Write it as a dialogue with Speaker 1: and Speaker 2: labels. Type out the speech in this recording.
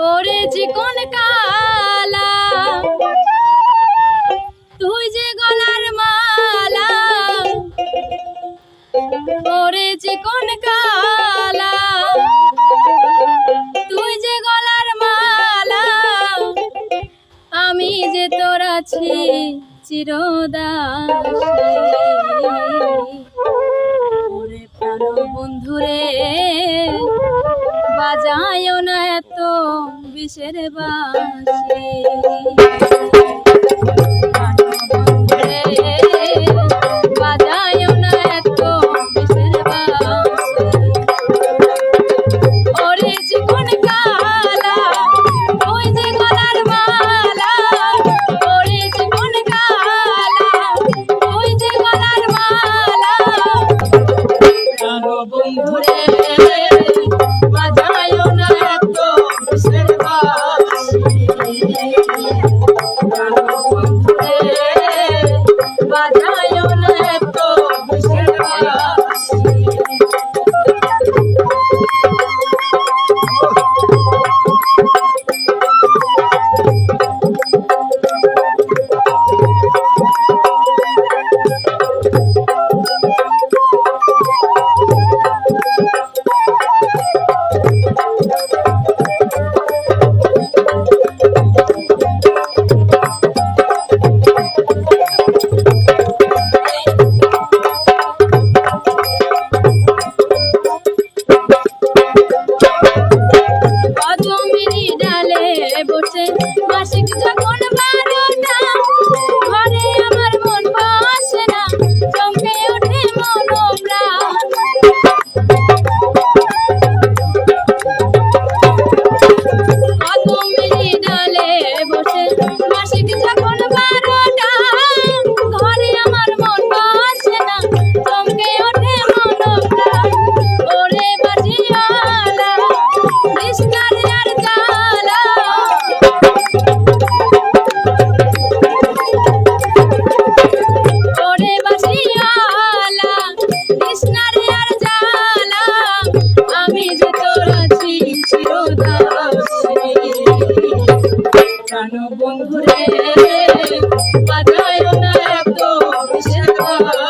Speaker 1: পড়েছি কোন কালা তুই যে গলার মালা, পড়েছি কোন কালা তুই যে গলার মালা, আমি যে তোর আছি চিরদাসী। ওরে প্রাণ বন্ধুরে বাজায়ও না এত বিষের বাঁশি। প্রাণ বন্ধুরে বাজায়ও না এত বিষের বাঁশি। ওরে জীবন কালা ওই যে গলার মালা, ওরে জীবন কালা ওই যে গলার মালা, প্রাণ বন্ধুরে বাজায়ও না এত বিষের বাঁশি। প্রাণ বন্ধুরে বাজায়ও না এত বিষের বাঁশি। বসে মাসিক যখন 12টা, ঘরে আমার মন বসে না, চমকে ওঠে মনোপ্রাণ। কদমেরই ডালে বসে মাসিক যখন 12টা, ঘরে আমার মন বসে না, চমকে ওঠে মনোপ্রাণ। ওরে বাজিওয়ালা কৃষ্ণার আর জ্বালা, ওরে বাজিওয়ালা কৃষ্ণার আর জ্বালা, আমি যে তোর আছি চিরদাসী। প্রাণ বন্ধুরে বাজায়ও না এত বিষের বাঁশি।